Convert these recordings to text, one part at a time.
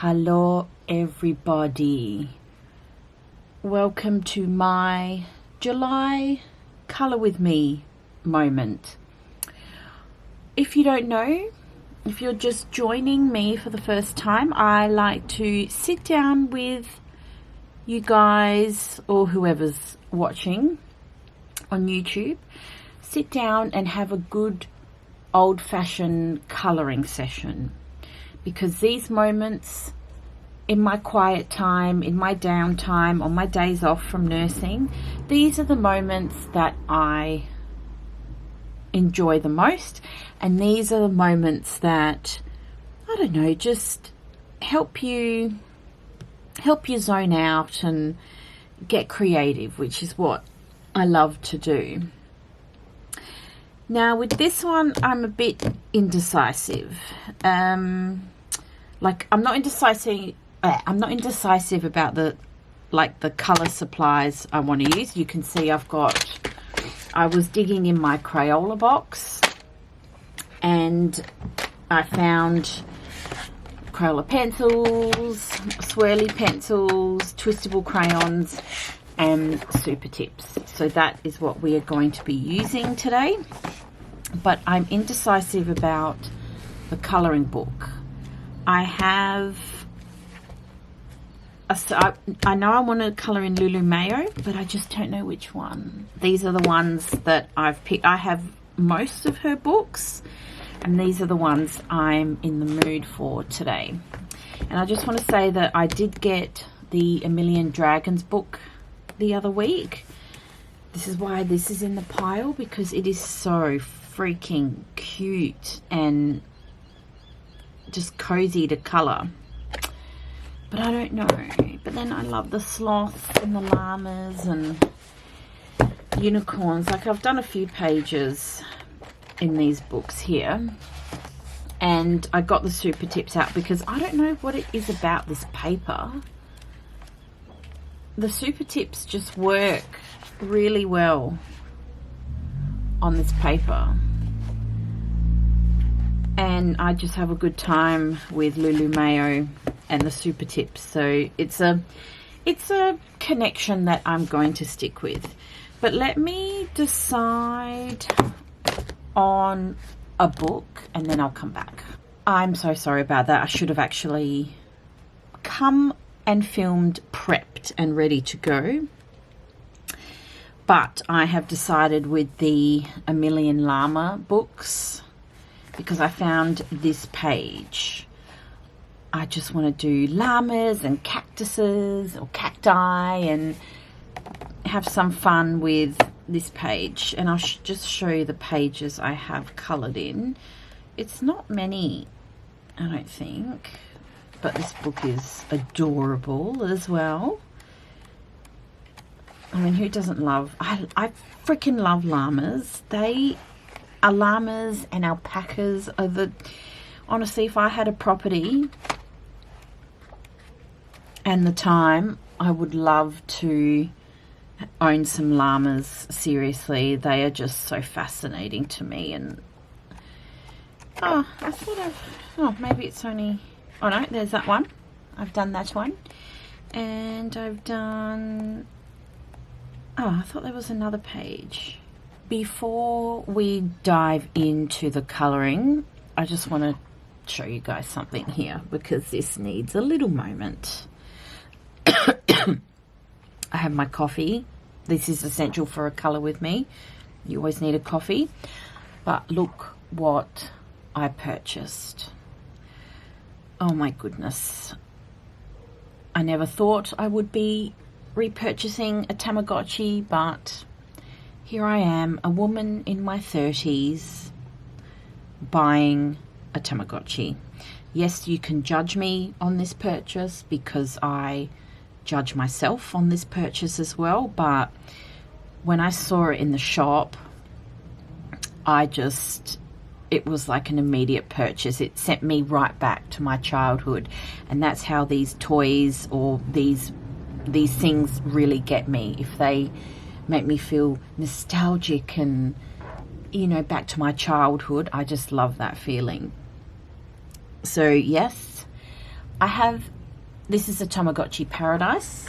Hello everybody, welcome to my July colour with me moment. If you don't know, if you're just joining me for the first time, I like to sit down with you guys or whoever's watching on YouTube, sit down and have a good old-fashioned colouring session. Because these moments in my quiet time, in my downtime, on my days off from nursing, these are the moments that I enjoy the most. And these are the moments that, I don't know, just help you zone out and get creative, which is what I love to do. Now with this one, I'm a bit indecisive. I'm not indecisive about the color supplies I want to use. You can see I was digging in my Crayola box and I found Crayola pencils, swirly pencils, twistable crayons and super tips. So that is what we are going to be using today. But I'm indecisive about the coloring book. I know I want to colour in Lulu Mayo, but I just don't know which one. These are the ones that I've picked. I have most of her books, and these are the ones I'm in the mood for today. And I just want to say that I did get the A Million Dragons book the other week. This is why this is in the pile, because it is so freaking cute and just cozy to colour. But I don't know. But then I love the sloths and the llamas and unicorns. Like, I've done a few pages in these books here, and I got the super tips out because I don't know what it is about this paper. The super tips just work really well on this paper, and I just have a good time with Lulu Mayo and the super tips. So it's a connection that I'm going to stick with. But let me decide on a book and then I'll come back. I'm so sorry about that. I should have actually come and filmed, prepped and ready to go. But I have decided with the A Million Llama books, because I found this page. I just want to do llamas and cactuses or cacti and have some fun with this page. And I'll just show you the pages I have coloured in. It's not many, I don't think, but this book is adorable as well. I mean, who doesn't love, I freaking love llamas. Llamas and alpacas are honestly, if I had a property and the time, I would love to own some llamas. Seriously, they are just so fascinating to me. And maybe it's only, oh no, there's that one. I've done that one, and I've done, I thought there was another page. Before we dive into the colouring, I just want to show you guys something here, because this needs a little moment. I have my coffee. This is essential for a colour with me. You always need a coffee. But look what I purchased. Oh my goodness. I never thought I would be repurchasing a Tamagotchi, but here I am, a woman in my 30s, buying a Tamagotchi. Yes, you can judge me on this purchase because I judge myself on this purchase as well, but when I saw it in the shop, it was like an immediate purchase. It sent me right back to my childhood, and that's how these toys or these things really get me. If they make me feel nostalgic and, you know, back to my childhood, I just love that feeling. So yes, this is a Tamagotchi Paradise,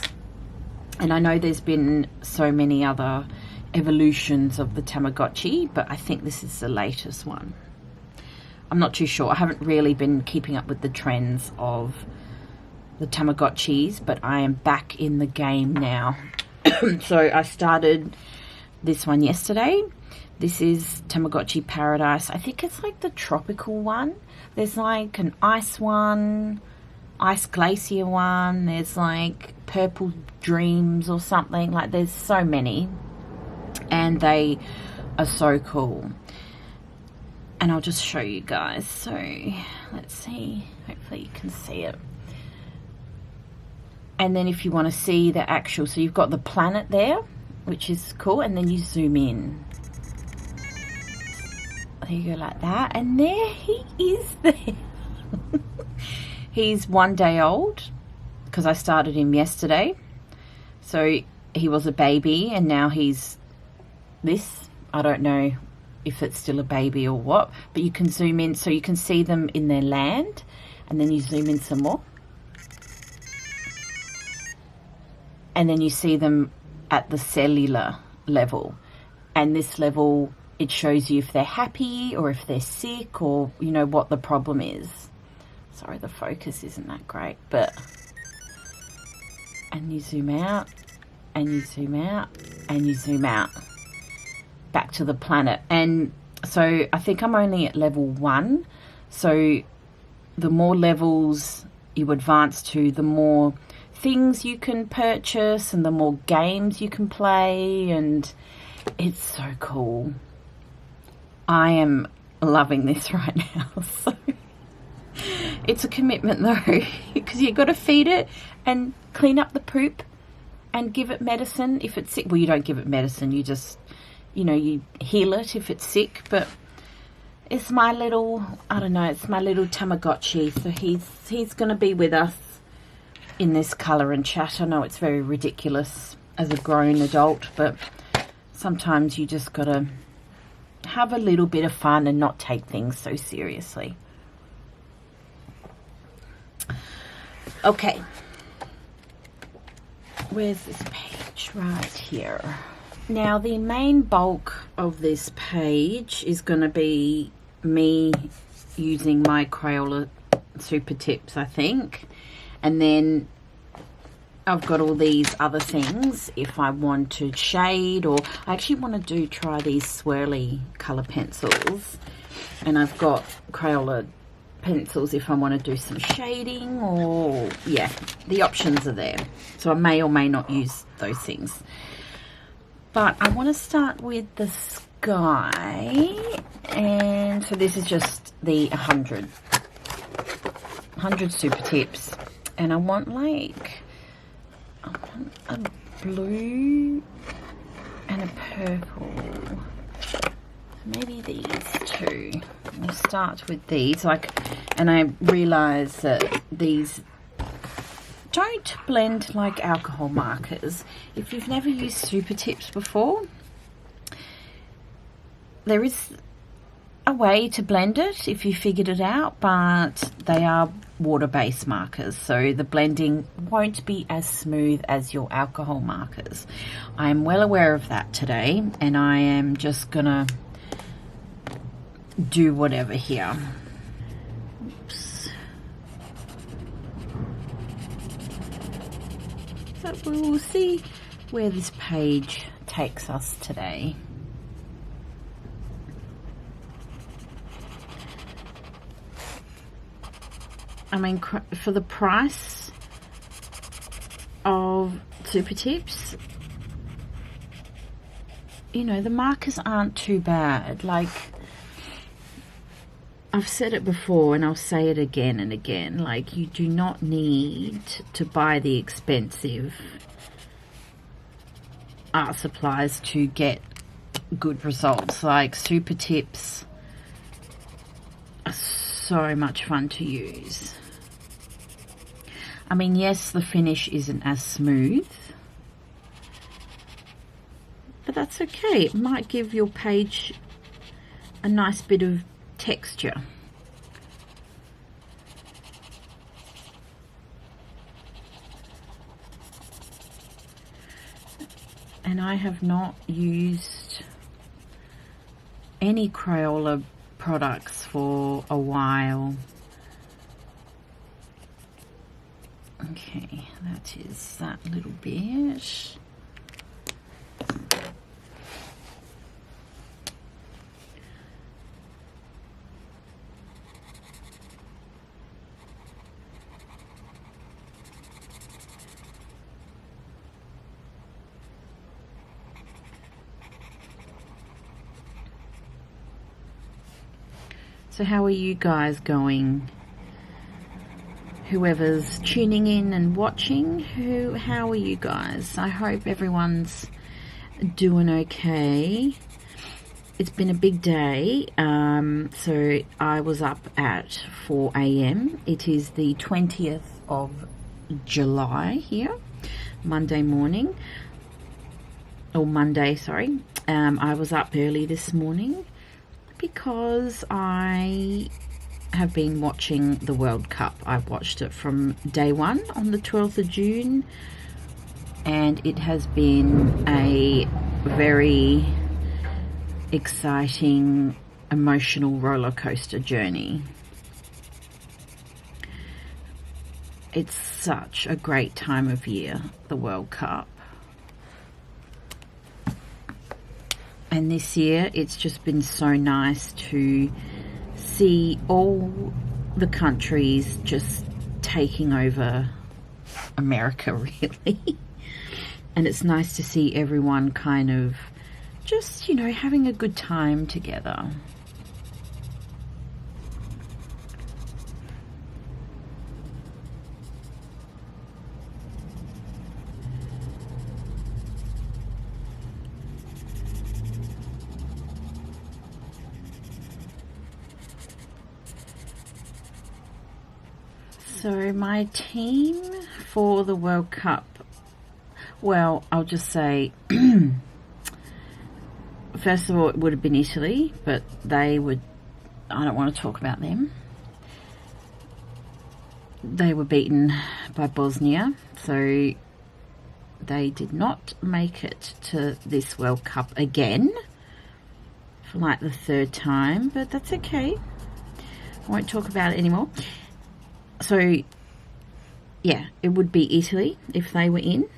and I know there's been so many other evolutions of the Tamagotchi, but I think this is the latest one. I'm not too sure. I haven't really been keeping up with the trends of the Tamagotchis, but I am back in the game now. So I started this one yesterday. This is Tamagotchi Paradise. I think it's like the tropical one. There's like an ice one, ice glacier one. There's like purple dreams or something. Like, there's so many, and they are so cool. And I'll just show you guys. So let's see. Hopefully you can see it. And then if you want to see the actual, so you've got the planet there, which is cool, and then you zoom in. There you go, like that. And there he is there. He's 1 day old, because I started him yesterday. So he was a baby, and now he's this. I don't know if it's still a baby or what, but you can zoom in so you can see them in their land, and then you zoom in some more. And then you see them at the cellular level. And this level, it shows you if they're happy or if they're sick, or, you know, what the problem is. Sorry, the focus isn't that great, but... And you zoom out, and you zoom out, and you zoom out. Back to the planet. And so I think I'm only at level 1. So the more levels you advance to, the more things you can purchase and the more games you can play, and it's so cool. I am loving this right now. So it's a commitment though, because you've got to feed it and clean up the poop and give it medicine if it's sick. Well, you don't give it medicine, you just, you know, you heal it if it's sick. But it's my little, I don't know, it's my little Tamagotchi. So he's going to be with us in this colour and chat. I know it's very ridiculous as a grown adult, but sometimes you just got to have a little bit of fun and not take things so seriously. Okay. Where's this page? Right here. Now, the main bulk of this page is going to be me using my Crayola Super Tips, I think. And then I've got all these other things if I want to shade, or I actually want to try these swirly colour pencils. And I've got Crayola pencils if I want to do some shading, or, yeah, the options are there. So I may or may not use those things. But I want to start with the sky. And so this is just the 100 Super Tips. And I want like a blue and a purple. Maybe these two. We'll start with these. And I realise that these don't blend like alcohol markers. If you've never used Super Tips before, there is a way to blend it if you figured it out, but they are water-based markers, so the blending won't be as smooth as your alcohol markers. I am well aware of that today, and I am just gonna do whatever here. Oops. But we will see where this page takes us today. I mean, for the price of Super Tips, you know, the markers aren't too bad. Like, I've said it before and I'll say it again and again. Like, you do not need to buy the expensive art supplies to get good results. Like, Super Tips are so much fun to use. I mean, yes, the finish isn't as smooth, but that's okay. It might give your page a nice bit of texture. and I have not used any Crayola products for a while. Okay, that is that little bit. So how are you guys going? Whoever's tuning in and watching, how are you guys? I hope everyone's doing okay. It's been a big day. So I was up at 4 a.m. It is the 20th of July here, Monday morning. Or Monday, sorry. I was up early this morning because I have been watching the World Cup. I've watched it from day one on the 12th of June, and it has been a very exciting, emotional roller coaster journey. It's such a great time of year, the World Cup. And this year, it's just been so nice to see all the countries just taking over America, really. And it's nice to see everyone kind of just, you know, having a good time together. So my team for the World Cup, well, I'll just say, first of all, it would have been Italy, but I don't want to talk about them. They were beaten by Bosnia, so they did not make it to this World Cup again for like the third time, but that's okay. I won't talk about it anymore. So, yeah, it would be Italy if they were in.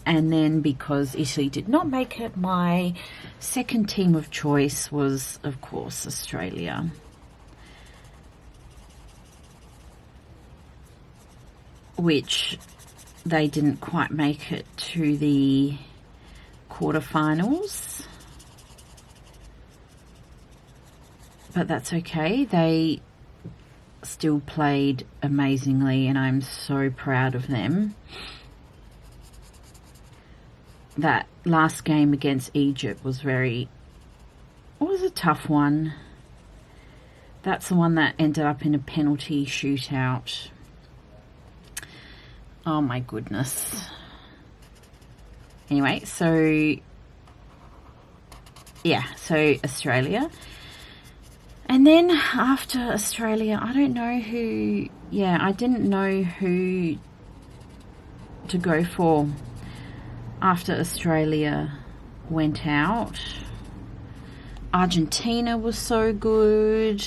And then because Italy did not make it, my second team of choice was, of course, Australia. Which they didn't quite make it to the quarterfinals. But that's okay. They still played amazingly, and I'm so proud of them. That last game against Egypt was a tough one. That's the one that ended up in a penalty shootout. Oh my goodness. Anyway, so Australia. And then after Australia, I didn't know who to go for after Australia went out. Argentina was so good.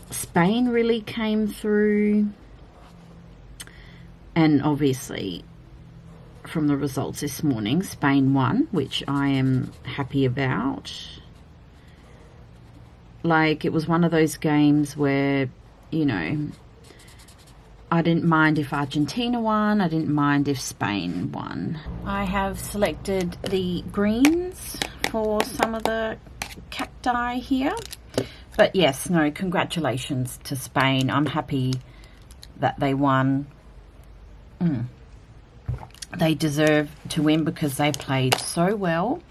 Spain really came through. And obviously, from the results this morning, Spain won, which I am happy about. Like, it was one of those games where, you know, I didn't mind if Argentina won. I didn't mind if Spain won. I have selected the greens for some of the cacti here. But yes, no, congratulations to Spain. I'm happy that they won. They deserve to win because they played so well.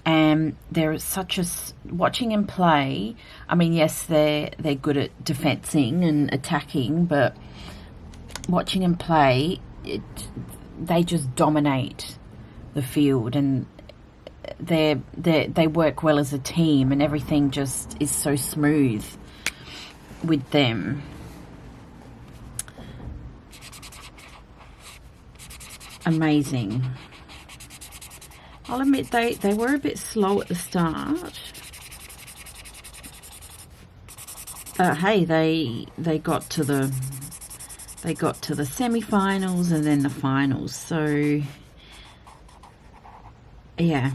And they're watching them play. I mean, yes, they're good at defending and attacking, but watching them play, they just dominate the field, and they work well as a team, and everything just is so smooth with them. amazing. I'll admit they were a bit slow at the start. But hey, they got to the semi-finals and then the finals. So yeah,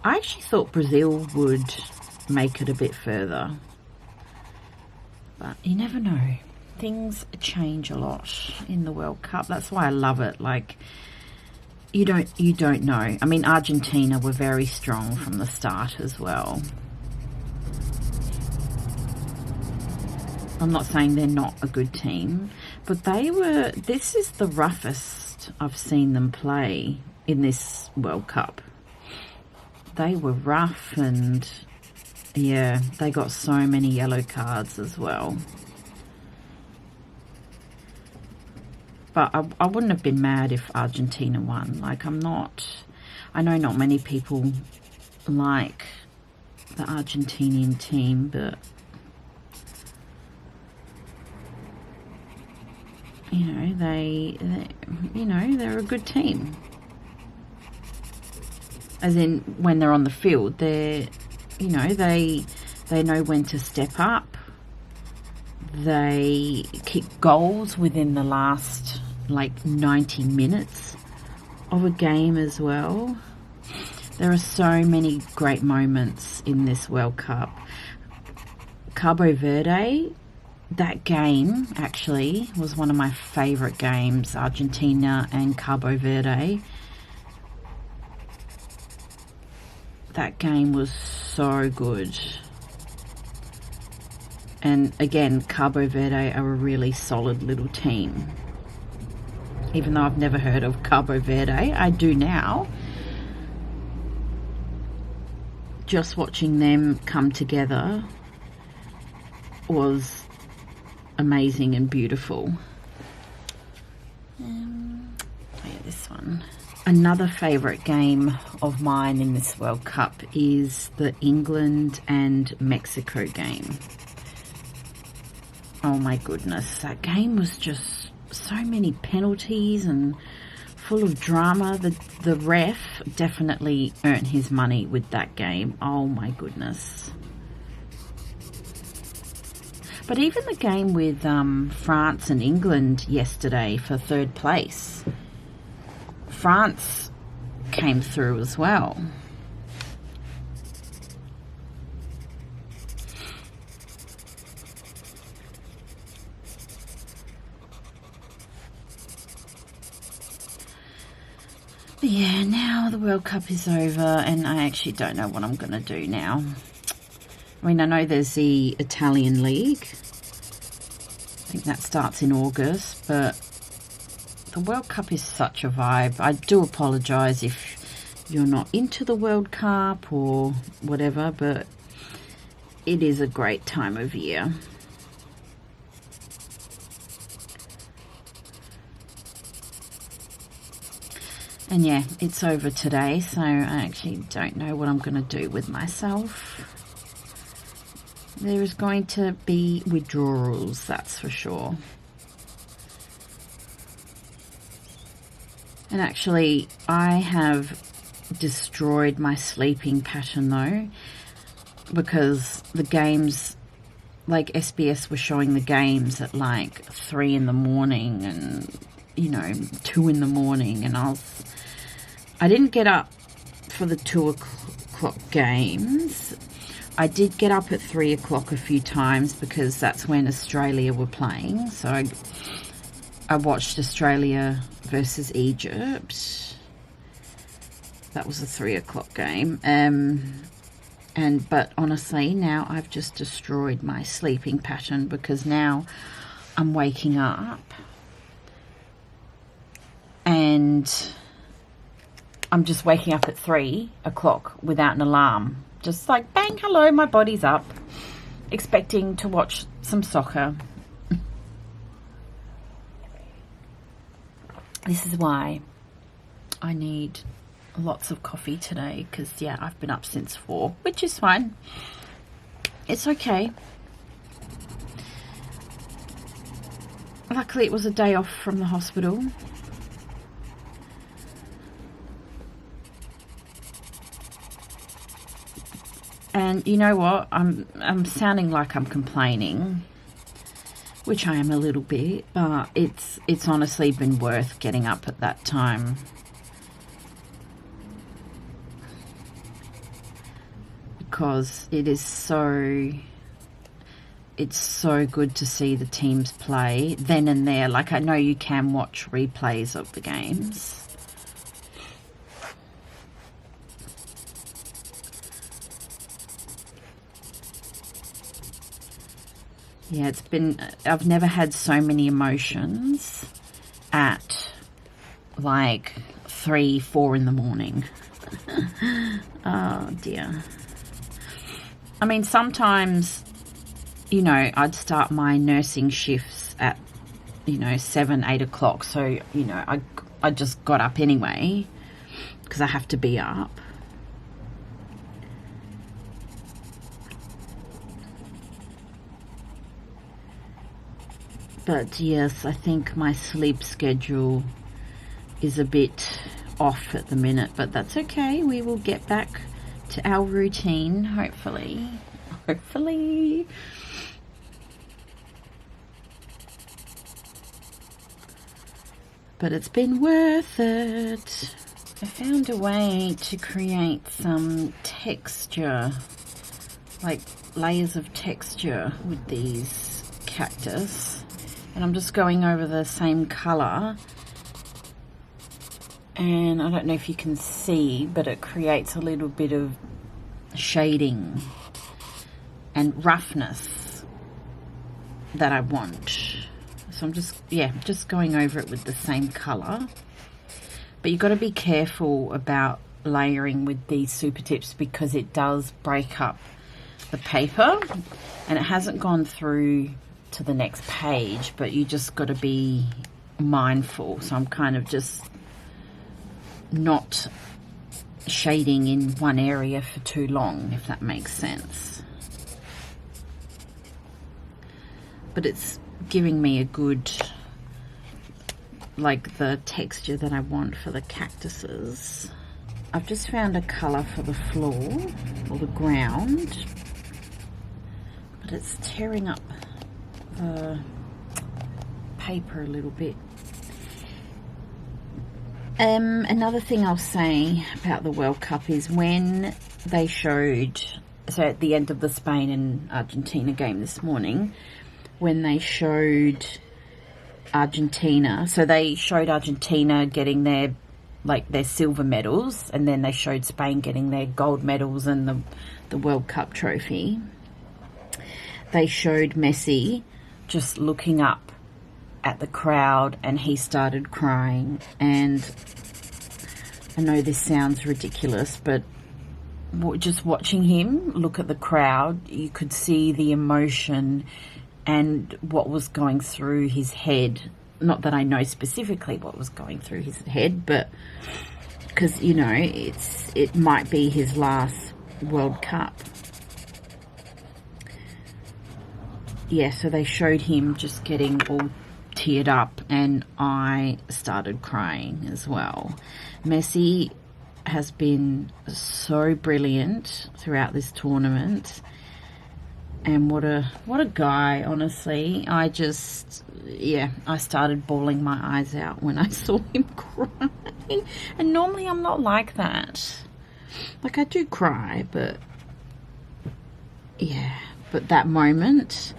I actually thought Brazil would make it a bit further, but you never know. Things change a lot in the World Cup. That's why I love it. Like, you don't know. I mean, Argentina were very strong from the start as well. I'm not saying they're not a good team, but this is the roughest I've seen them play in this World Cup. They were rough, and yeah, they got so many yellow cards as well. But I wouldn't have been mad if Argentina won. Like, I know not many people like the Argentinian team, but you know, they're a good team. As in, when they're on the field, they know when to step up. They kick goals within the last, like, 90 minutes of a game as well. There are so many great moments in this World Cup. Cabo Verde, that game actually was one of my favourite games, Argentina and Cabo Verde. That game was so good. And again, Cabo Verde are a really solid little team. Even though I've never heard of Cabo Verde, I do now. Just watching them come together was amazing and beautiful. This one. Another favourite game of mine in this World Cup is the England and Mexico game. Oh my goodness, that game was just so many penalties and full of drama. The ref definitely earned his money with that game. Oh my goodness. But even the game with France and England yesterday for third place, France came through as well. Yeah, now the World Cup is over and I actually don't know what I'm going to do now. I mean, I know there's the Italian League. I think that starts in August, but the World Cup is such a vibe. I do apologise if you're not into the World Cup or whatever, but it is a great time of year. And yeah, it's over today, so I actually don't know what I'm going to do with myself. There is going to be withdrawals, that's for sure. And actually, I have destroyed my sleeping pattern though, because the games, like SBS were showing the games at like 3 in the morning and, you know, 2 in the morning, and I didn't get up for the 2 o'clock games. I did get up at 3 o'clock a few times because that's when Australia were playing. So I watched Australia versus Egypt. That was a 3 o'clock game. But honestly, now I've just destroyed my sleeping pattern because now I'm waking up and I'm just waking up at 3 o'clock without an alarm. Just like, bang, hello, my body's up, expecting to watch some soccer. This is why I need lots of coffee today, because, yeah, I've been up since 4, which is fine. It's okay. Luckily, it was a day off from the hospital. And you know what? I'm sounding like I'm complaining, which I am a little bit, but it's honestly been worth getting up at that time. Because it's so good to see the teams play then and there. Like, I know you can watch replays of the games. Yeah, I've never had so many emotions at like 3, 4 in the morning. Oh dear. I mean, sometimes, you know, I'd start my nursing shifts at, 7, 8 o'clock. So, I just got up anyway because I have to be up. But yes, I think my sleep schedule is a bit off at the minute, but that's okay. We will get back to our routine, hopefully. Hopefully. But it's been worth it. I found a way to create some texture, like layers of texture with these cactus. And I'm just going over the same colour, and I don't know if you can see, but it creates a little bit of shading and roughness that I want. So I'm just going over it with the same colour. But you've got to be careful about layering with these super tips because it does break up the paper, and it hasn't gone through to the next page, but you just got to be mindful. So I'm kind of just not shading in one area for too long, if that makes sense. But it's giving me a good, like, the texture that I want for the cactuses. I've just found a colour for the floor or the ground, but it's tearing up the paper a little bit. Another thing I'll say about the World Cup is when they showed, so at the end of the Spain and Argentina game this morning, when they showed Argentina, so they showed Argentina getting their silver medals, and then they showed Spain getting their gold medals and the World Cup trophy. They showed Messi just looking up at the crowd, and he started crying. And I know this sounds ridiculous, but just watching him look at the crowd, you could see the emotion and what was going through his head. Not that I know specifically what was going through his head, but because, it might be his last World Cup. Yeah, so they showed him just getting all teared up, and I started crying as well. Messi has been so brilliant throughout this tournament, and what a guy, honestly. I started bawling my eyes out when I saw him crying, and normally I'm not like that. Like, I do cry, but that moment,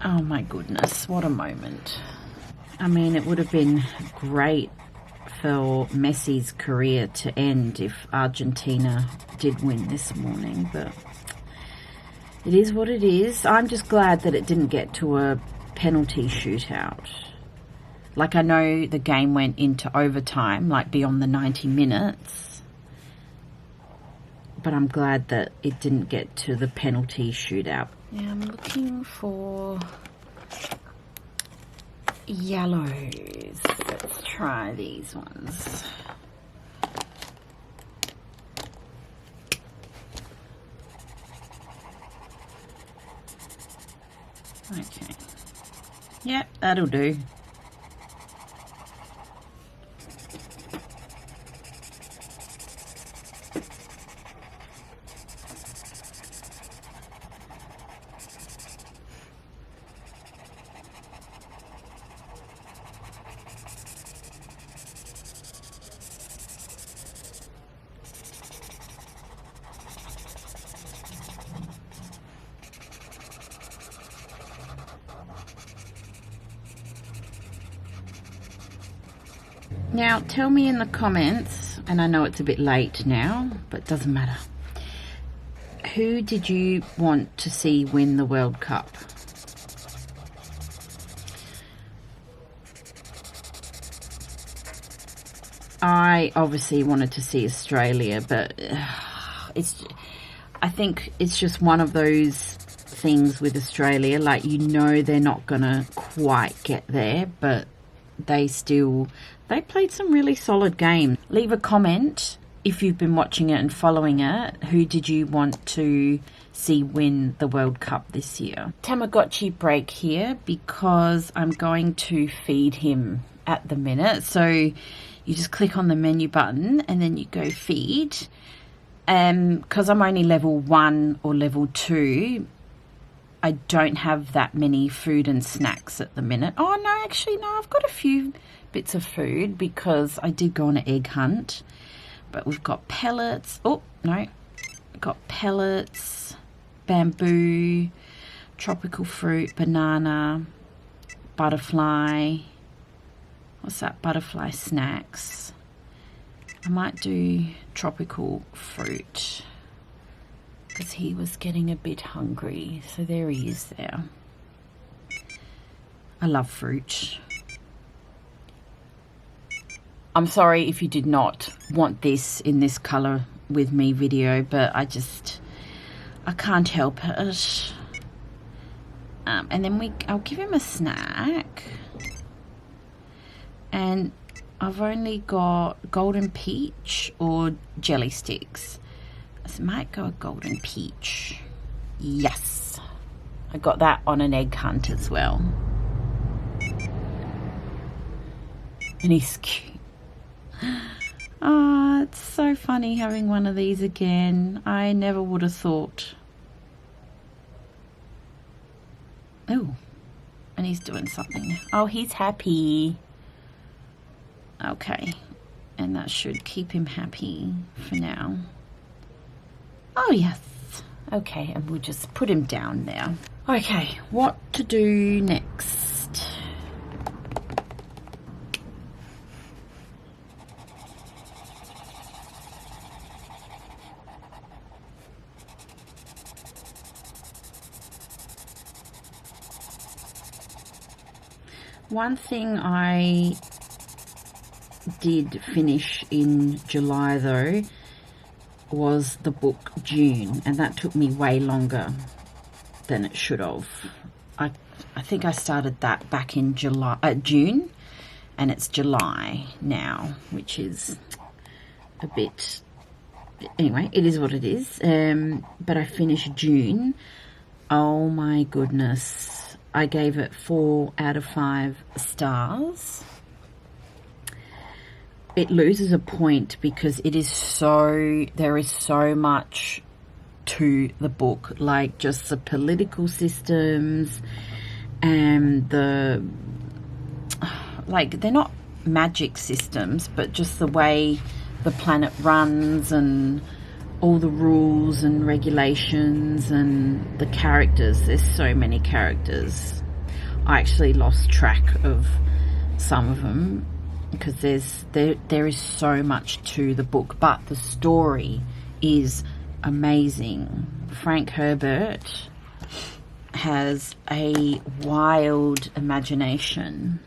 oh my goodness, what a moment. I mean, it would have been great for Messi's career to end if Argentina did win this morning, but it is what it is. I'm just glad that it didn't get to a penalty shootout. Like, I know the game went into overtime, like beyond the 90 minutes, but I'm glad that it didn't get to the penalty shootout. Yeah, I'm looking for yellows. Let's try these ones. Okay. Yep, that'll do. Now, tell me in the comments, and I know it's a bit late now, but it doesn't matter. Who did you want to see win the World Cup? I obviously wanted to see Australia, but I think it's just one of those things with Australia, like, you know, they're not gonna quite get there, but they played some really solid games. Leave a comment if you've been watching it and following it. Who did you want to see win the World Cup this year? Tamagotchi break here because I'm going to feed him at the minute. So you just click on the menu button and then you go feed. Because I'm only level 1 or level 2, I don't have that many food and snacks at the minute. Oh, no, actually, no, I've got a few bits of food because I did go on an egg hunt. But we've got pellets. Oh, no. We've got pellets, bamboo, tropical fruit, banana, butterfly. What's that? Butterfly snacks. I might do tropical fruit because he was getting a bit hungry. So there he is there. I love fruit. I'm sorry if you did not want this in this colour with me video, but I can't help it. And then I'll give him a snack. And I've only got golden peach or jelly sticks. So I might go a golden peach. Yes. I got that on an egg hunt as well. And he's cute. Oh, it's so funny having one of these again. I never would have thought. Oh, and he's doing something. Oh, he's happy. Okay, and that should keep him happy for now. Oh, yes. Okay, and we'll just put him down now. Okay, what to do next? One thing I did finish in July though was the book June, and that took me way longer than it should have. I think I started that back in June, and it's July now, which is a bit, anyway, it is what it is. But I finished June. Oh my goodness, I gave it 4 out of 5 stars. It loses a point because there is so much to the book, like just the political systems and they're not magic systems, but just the way the planet runs and all the rules and regulations and the characters. There's so many characters. I actually lost track of some of them because there is so much to the book, but the story is amazing. Frank Herbert has a wild imagination.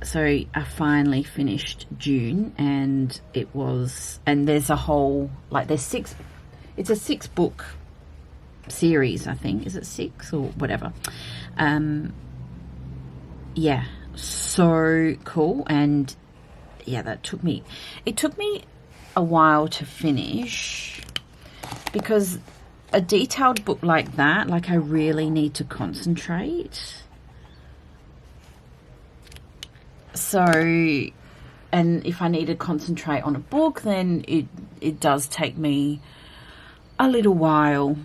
So I finally finished June, and there's a whole, it's a 6-book series, I think. Is it 6 or whatever? Yeah, so cool. And yeah, it took me a while to finish because a detailed book like that, I really need to concentrate. So, and if I need to concentrate on a book, then it does take me a little while.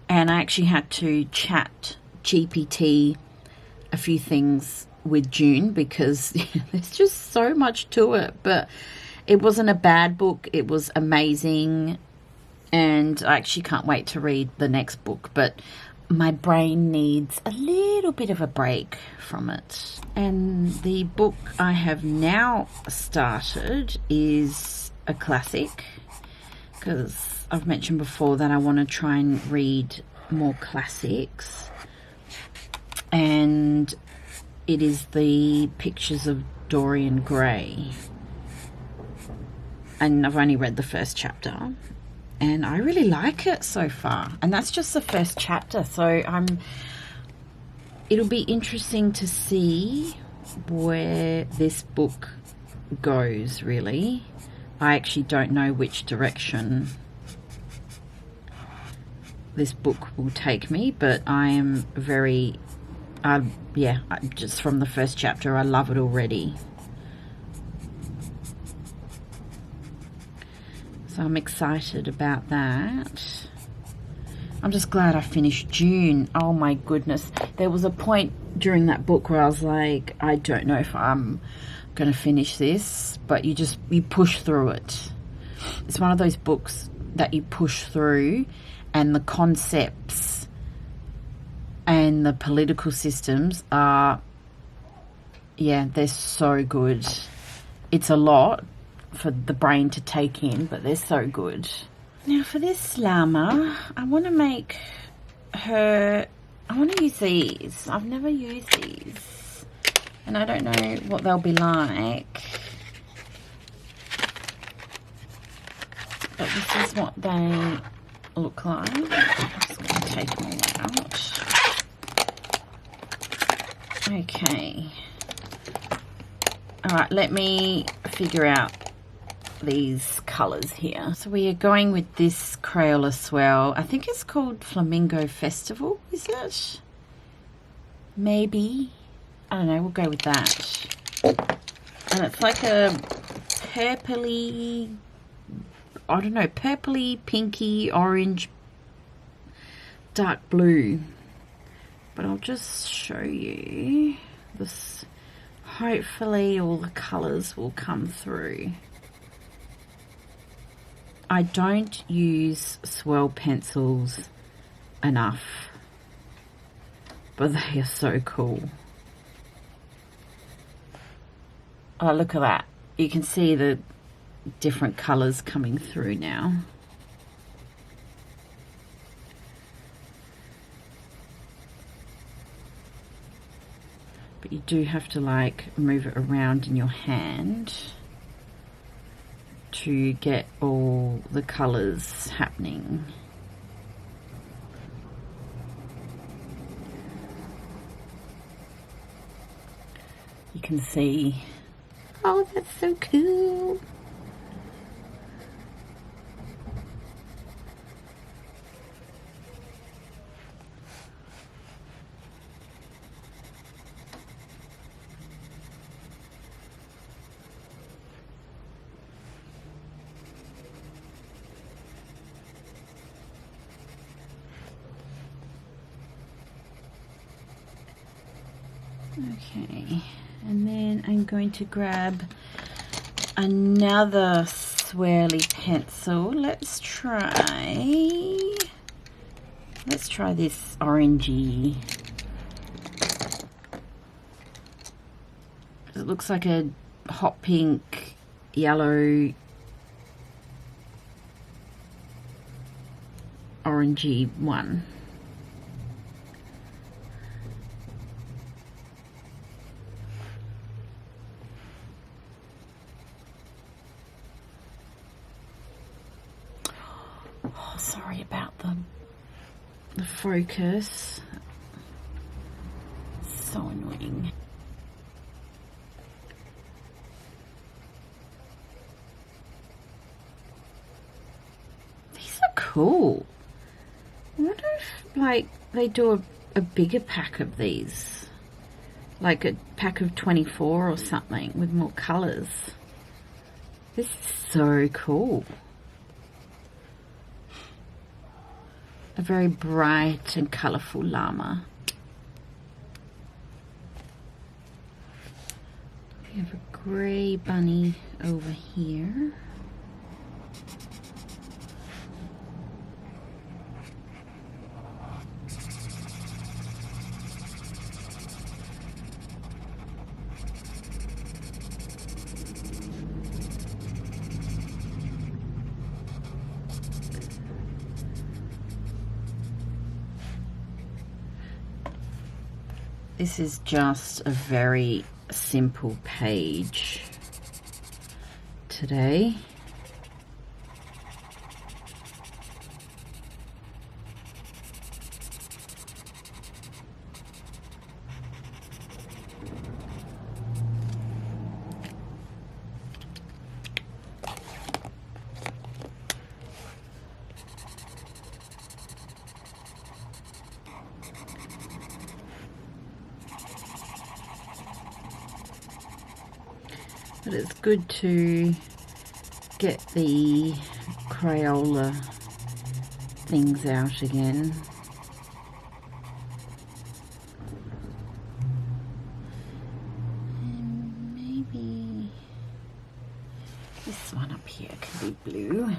And I actually had to chat GPT a few things with June because there's just so much to it. But it wasn't a bad book. It was amazing. And I actually can't wait to read the next book. But my brain needs a little bit of a break from it. And the book I have now started is a classic, because I've mentioned before that I want to try and read more classics, and it is the Pictures of Dorian Gray, and I've only read the first chapter and I really like it so far, and that's just the first chapter, so it'll be interesting to see where this book goes. Really, I actually don't know which direction this book will take me, but I am very yeah, just from the first chapter I love it already. So I'm excited about that. I'm just glad I finished June. Oh my goodness. There was a point during that book where I was like, I don't know if I'm going to finish this, but you push through it. It's one of those books that you push through, and the concepts and the political systems are, yeah, they're so good. It's a lot for the brain to take in, but they're so good. Now for this llama, I want to make her, I want to use these. I've never used these, and I don't know what they'll be like, but this is what they look like. I'm just going to take them all out. Okay. Alright, let me figure out these colours here. So we are going with this Crayola Swell. I think it's called Flamingo Festival, is it? Maybe. I don't know, we'll go with that. And it's like a purpley, I don't know, purpley, pinky, orange, dark blue. But I'll just show you this. Hopefully all the colours will come through. I don't use swirl pencils enough, but they are so cool. Oh, look at that. You can see the different colours coming through now. But you do have to like move it around in your hand to get all the colours happening. You can see, oh, that's so cool. Okay, and then I'm going to grab another swirly pencil. Let's try this orangey. It looks like a hot pink, yellow, orangey one. Sorry about the focus. So annoying. These are cool. I wonder if like they do a bigger pack of these, like a pack of 24 or something with more colours. This is so cool. A very bright and colourful llama. We have a grey bunny over here. This is just a very simple page today. But it's good to get the Crayola things out again. And maybe this one up here can be blue.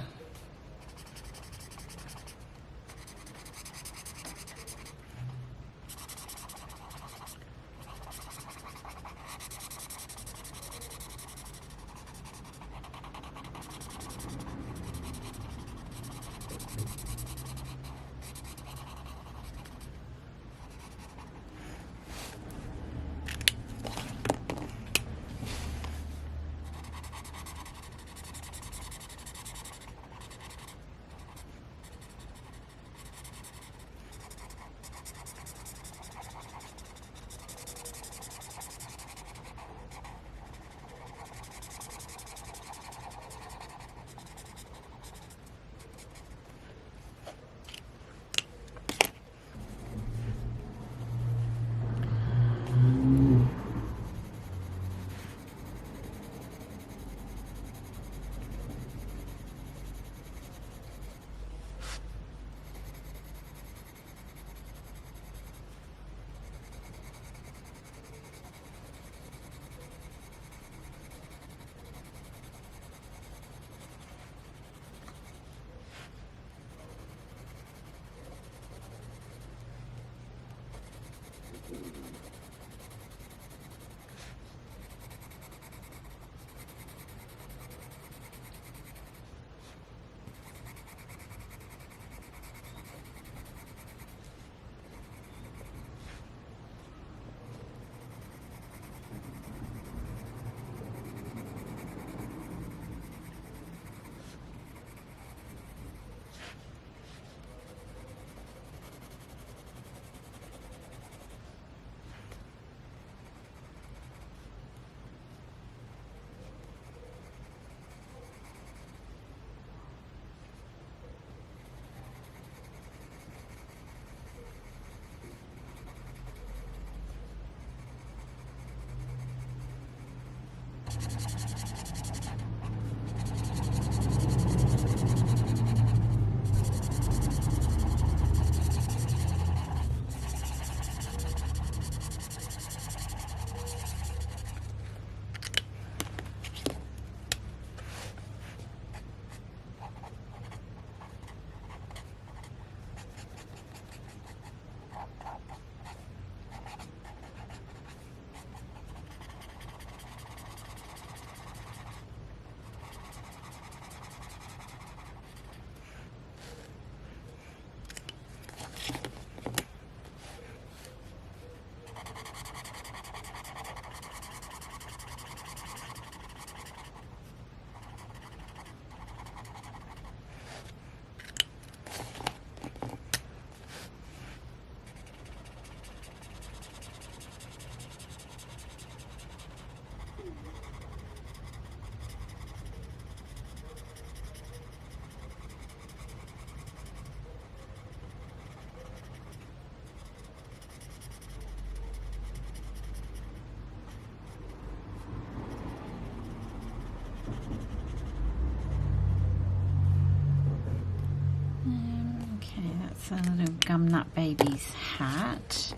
Okay, that's a little gum nut baby's hat.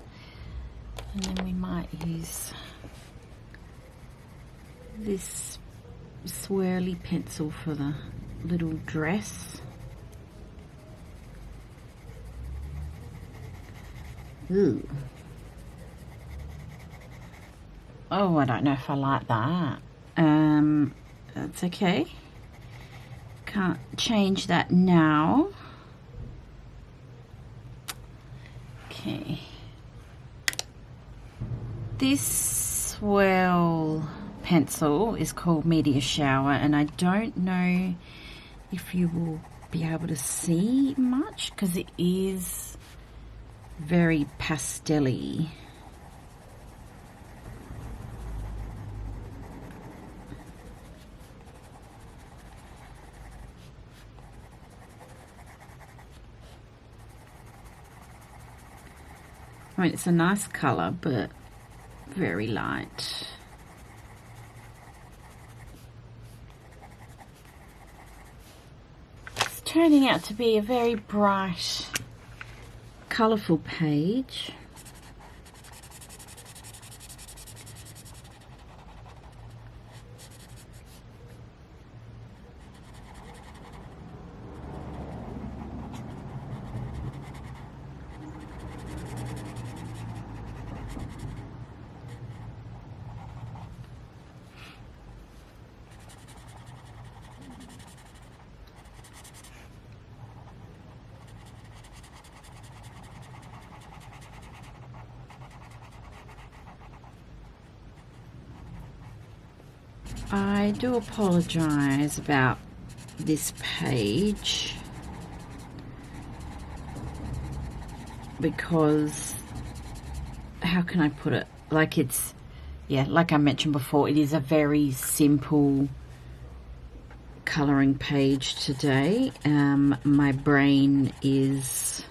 And then we might use this swirly pencil for the little dress. Ooh. Oh, I don't know if I like that. That's okay. Can't change that now. Okay. This swirl pencil is called Meteor Shower, and I don't know if you will be able to see much because it is very pastel-y. I mean, it's a nice colour, but very light. It's turning out to be a very bright, colourful page. I do apologise about this page because, how can I put it, like it's, yeah, like I mentioned before, it is a very simple colouring page today. My brain is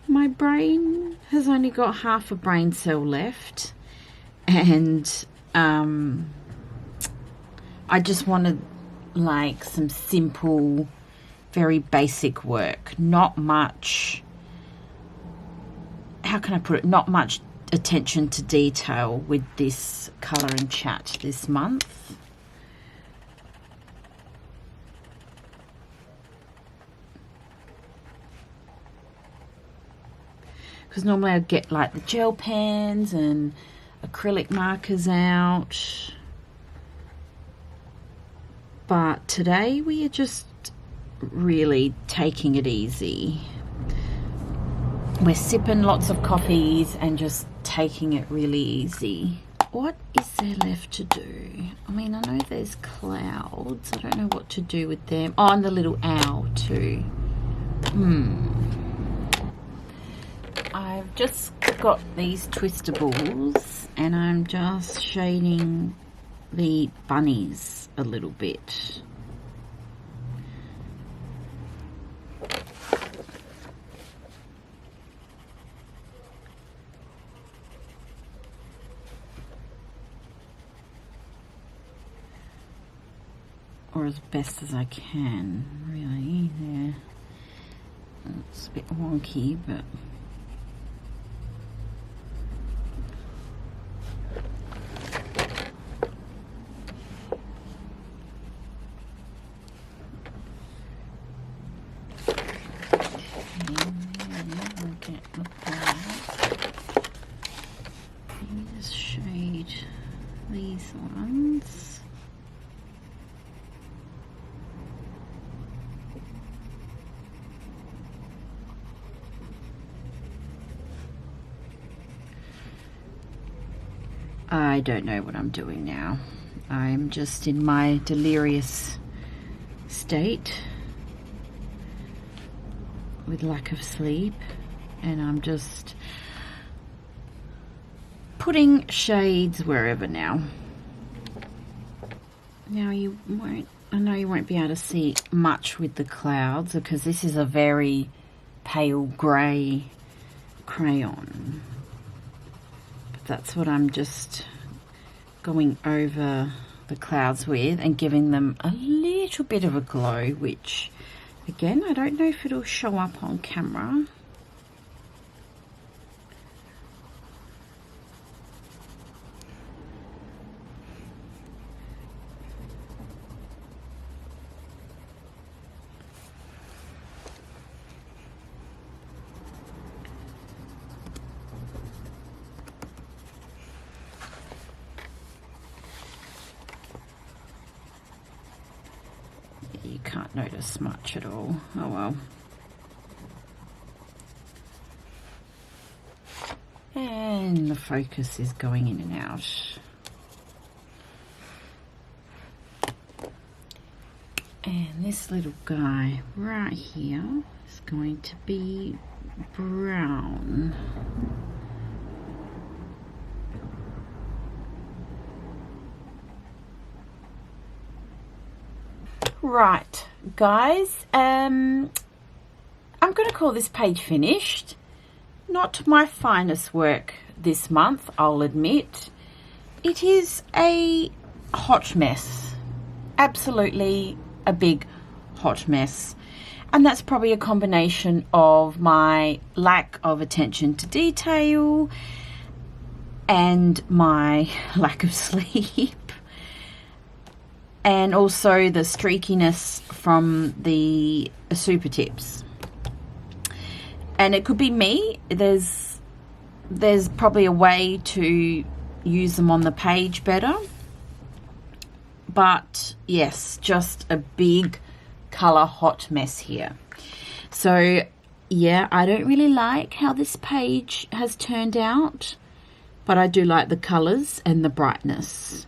my brain has only got half a brain cell left, and I just wanted like some simple, very basic work, not much, how can I put it, not much attention to detail with this colour and chat this month. Because normally I'd get like the gel pens and acrylic markers out, but today we are just really taking it easy. We're sipping lots of coffees and just taking it really easy. What is there left to do? I mean, I know there's clouds. I don't know what to do with them. Oh, and the little owl too. I've just got these twistables and I'm just shading the bunnies a little bit. Or as best as I can, really. Yeah. It's a bit wonky, but these ones. I don't know what I'm doing now. I'm just in my delirious state with lack of sleep, and I'm just putting shades wherever now. Now you won't, I know you won't be able to see much with the clouds because this is a very pale grey crayon. But that's what I'm just going over the clouds with and giving them a little bit of a glow, which again, I don't know if it'll show up on camera. You can't notice much at all. Oh well. And the focus is going in and out. And this little guy right here is going to be brown. Right, guys, I'm going to call this page finished. Not my finest work this month, I'll admit. It is a hot mess. Absolutely a big hot mess. And that's probably a combination of my lack of attention to detail and my lack of sleep. And also the streakiness from the super tips. And it could be me. There's probably a way to use them on the page better. But yes, just a big color hot mess here. So yeah, I don't really like how this page has turned out, but I do like the colors and the brightness.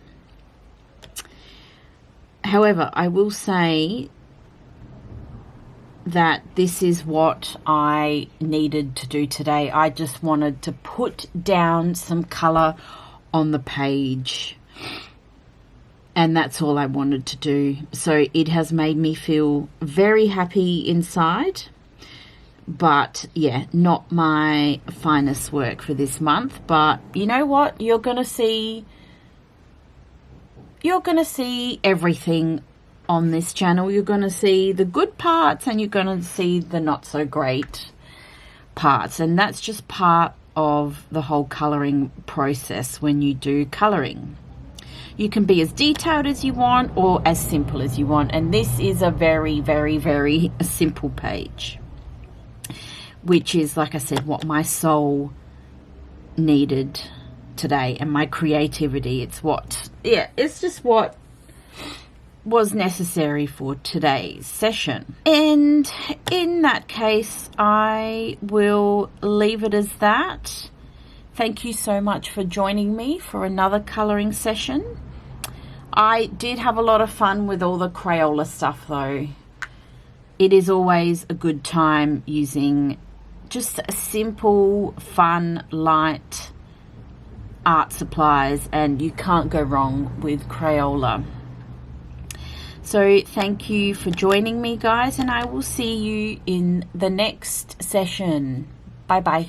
However, I will say that this is what I needed to do today. I just wanted to put down some color on the page. And that's all I wanted to do. So it has made me feel very happy inside. But yeah, not my finest work for this month. But you know what? You're going to see everything on this channel. You're going to see the good parts and you're going to see the not so great parts. And that's just part of the whole colouring process when you do colouring. You can be as detailed as you want or as simple as you want. And this is a very, very, very simple page, which is, like I said, what my soul needed today and my creativity. It's just what was necessary for today's session. And in that case, I will leave it as that. Thank you so much for joining me for another colouring session. I did have a lot of fun with all the Crayola stuff though. It is always a good time using just a simple, fun, light art supplies, and you can't go wrong with Crayola. So thank you for joining me, guys, and I will see you in the next session. Bye bye.